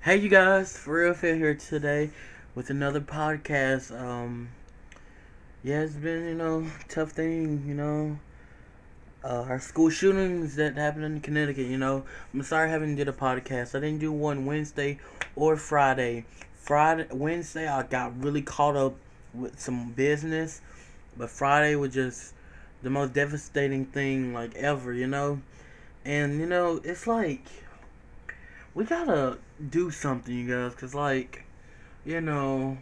Hey you guys, ForrealPhil here today with another podcast. Yeah, it's been tough thing. Our school shootings that happened in Connecticut. I'm sorry I haven't did a podcast. I didn't do one Wednesday or Friday. Wednesday I got really caught up with some business, but Friday was just the most devastating thing like ever. And it's like we gotta do something, you guys, cause you know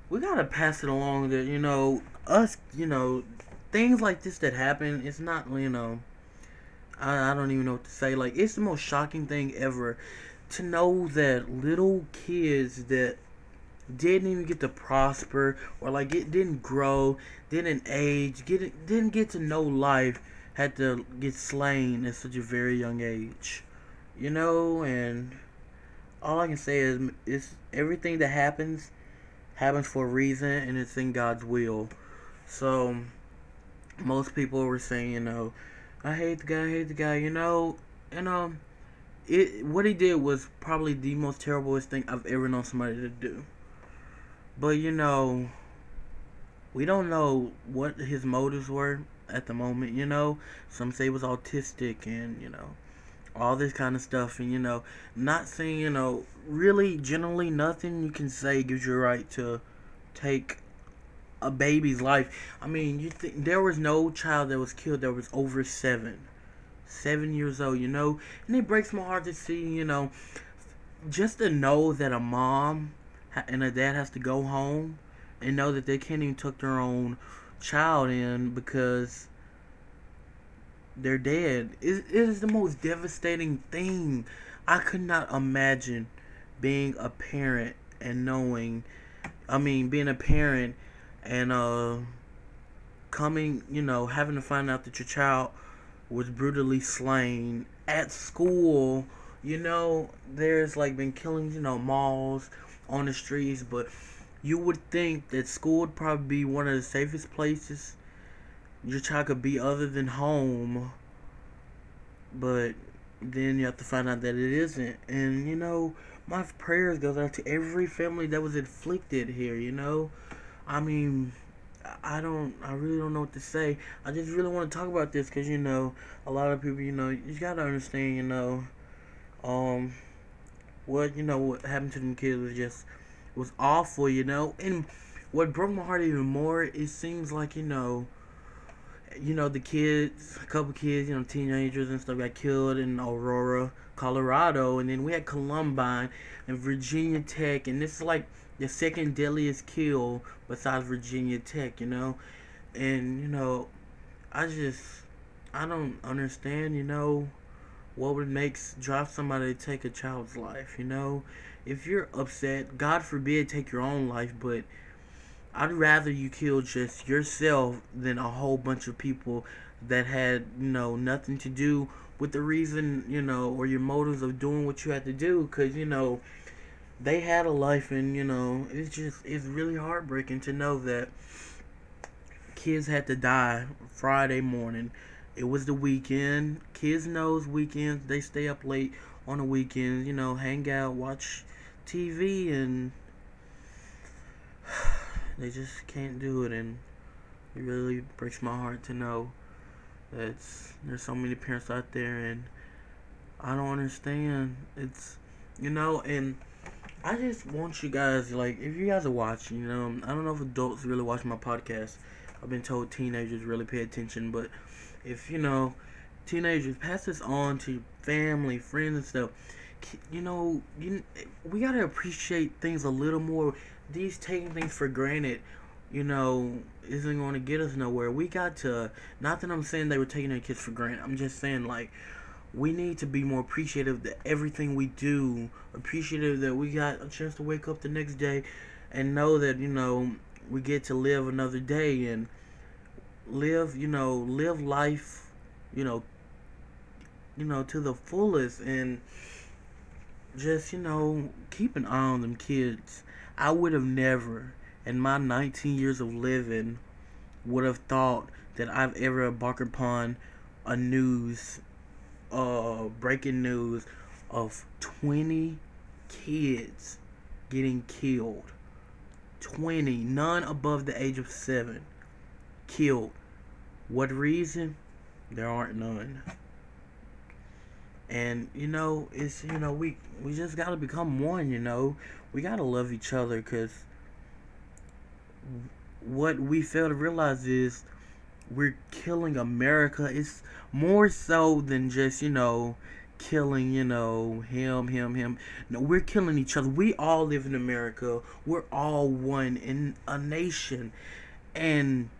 we gotta pass it along that us things like this that happen. It's not I don't even know what to say. Like, it's the most shocking thing ever to know that little kids that didn't even get to prosper or like it didn't grow, didn't age, didn't get to know life, had to get slain at such a very young age. And all I can say is everything that happens for a reason, and it's in God's will. So most people were saying, I hate the guy, and it what he did was probably the most terriblest thing I've ever known somebody to do. But we don't know what his motives were at the moment. Some say he was autistic, and all this kind of stuff, and not saying really generally nothing you can say gives you a right to take a baby's life. I mean, you think there was no child that was killed that was over 7 years old, and it breaks my heart to see, just to know that a mom and a dad has to go home and know that they can't even tuck their own child in because they're dead. It is the most devastating thing. I could not imagine being a parent and knowing, being a parent and coming, having to find out that your child was brutally slain at school. There's like been killings, malls, on the streets, but you would think that school would probably be one of the safest places your child could be other than home, but then you have to find out that it isn't. And my prayers goes out to every family that was inflicted here. I mean, I really don't know what to say. I just really want to talk about this because a lot of people, you gotta understand, um, what happened to them kids was awful, and what broke my heart even more, it seems like the kids, a couple kids, teenagers and stuff got killed in Aurora, Colorado, and then we had Columbine and Virginia Tech, and this is like the second deadliest kill besides Virginia Tech, and I just I don't understand, what would drive somebody to take a child's life, if you're upset, God forbid take your own life, but I'd rather you kill just yourself than a whole bunch of people that had, nothing to do with the reason, or your motives of doing what you had to do. Because, they had a life, and, it's really heartbreaking to know that kids had to die Friday morning. It was the weekend. Kids knows weekends. They stay up late on the weekends, hang out, watch TV, and they just can't do it, and it really breaks my heart to know that there's so many parents out there, and I don't understand. And I just want you guys, like, if you guys are watching, I don't know if adults really watch my podcast. I've been told teenagers really pay attention, but if, teenagers, pass this on to your family, friends, and stuff. We gotta appreciate things a little more. These taking things for granted, isn't going to get us nowhere. We got to, not that I'm saying they were taking their kids for granted. I'm just saying, like, we need to be more appreciative that everything we do, appreciative that we got a chance to wake up the next day and know that, we get to live another day and live life, to the fullest, and just, keep an eye on them kids. I would have never, in my 19 years of living, would have thought that I've ever embarked upon a breaking news of 20 kids getting killed. 20, none above the age of 7, killed. What reason? There aren't none. And it's we just gotta become one. We gotta love each other, because what we fail to realize is we're killing America. It's more so than just killing him. No, we're killing each other. We all live in America. We're all one in a nation. And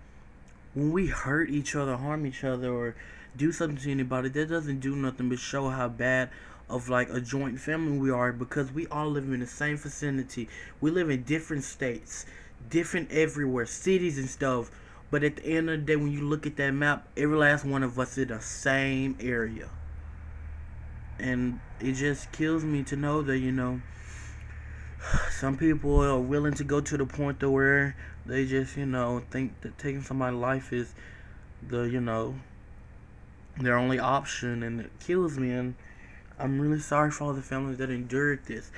when we hurt each other, harm each other, or do something to anybody, that doesn't do nothing but show how bad of like a joint family we are, because we all live in the same vicinity. We live in different states, different everywhere, cities and stuff. But at the end of the day, when you look at that map, every last one of us in the same area. And it just kills me to know that, some people are willing to go to the point to where they just, think that taking somebody's life is their only option, and it kills me. And I'm really sorry for all the families that endured this.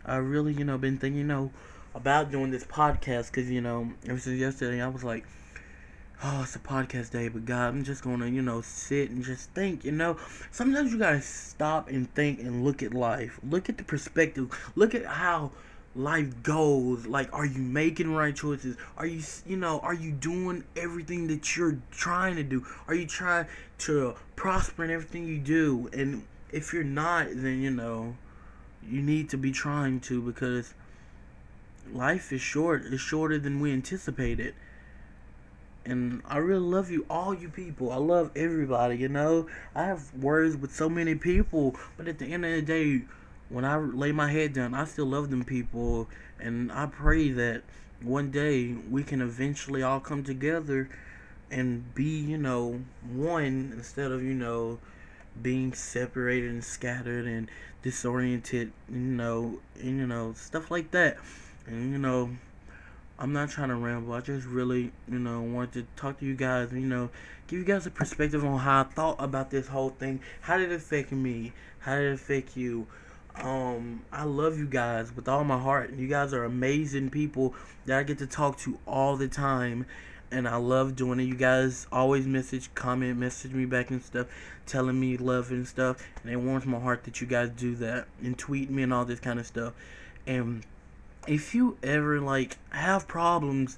I really, been thinking, about doing this podcast, because, ever since yesterday, I was like, oh, it's a podcast day, but God, I'm just gonna, sit and just think, Sometimes you gotta stop and think and look at life. Look at the perspective. Look at how life goes. Like, are you making right choices? Are you doing everything that you're trying to do? Are you trying to prosper in everything you do? And if you're not, then, you need to be trying to, because life is short. It's shorter than we anticipated. And I really love you, all you people. I love everybody, I have words with so many people, but at the end of the day, when I lay my head down, I still love them people. And I pray that one day we can eventually all come together and be, one, instead of, being separated and scattered and disoriented, stuff like that. And, I'm not trying to ramble. I just really, wanted to talk to you guys, give you guys a perspective on how I thought about this whole thing. How did it affect me? How did it affect you? I love you guys with all my heart. You guys are amazing people that I get to talk to all the time. And I love doing it. You guys always message me back and stuff, telling me love and stuff. And it warms my heart that you guys do that. And tweet me and all this kind of stuff. And if you ever have problems,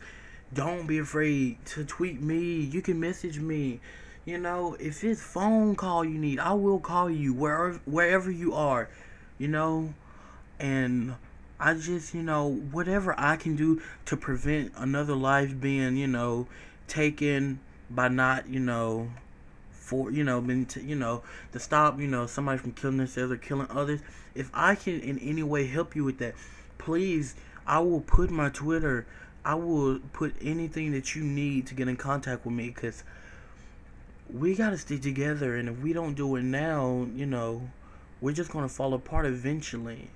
don't be afraid to tweet me. You can message me. If it's phone call you need, I will call you wherever you are. And I just, whatever I can do to prevent another life being, taken by not, to stop, somebody from killing themselves or killing others. If I can in any way help you with that, please, I will put my Twitter. I will put anything that you need to get in contact with me, because we got to stick together. And if we don't do it now, we're just going to fall apart eventually.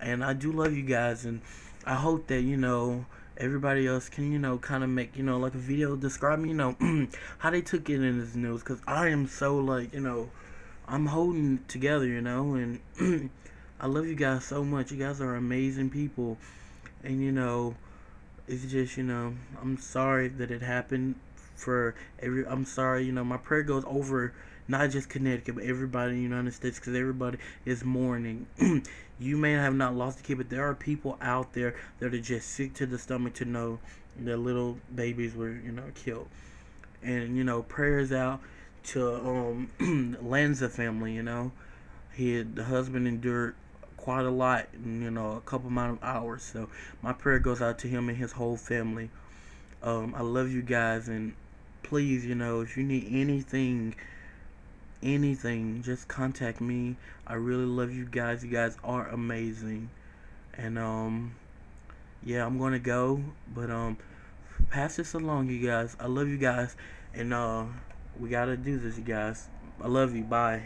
And I do love you guys. And I hope that, everybody else can, kind of make, like a video describing, how they took it in this news. Because I am so, I'm holding it together, and I love you guys so much. You guys are amazing people. And, it's just, I'm sorry that it happened I'm sorry, my prayer goes over not just Connecticut, but everybody in the United States, because everybody is mourning. You may have not lost a kid, but there are people out there that are just sick to the stomach to know their little babies were, killed. And, prayers out to Lanza family, the husband endured quite a lot in, a couple amount of hours. So my prayer goes out to him and his whole family. I love you guys, and please, if you need anything, just contact me. I really love you guys. You guys are amazing. And yeah, I'm gonna go, but pass this along, you guys. I love you guys, and we gotta do this, you guys. I love you. Bye.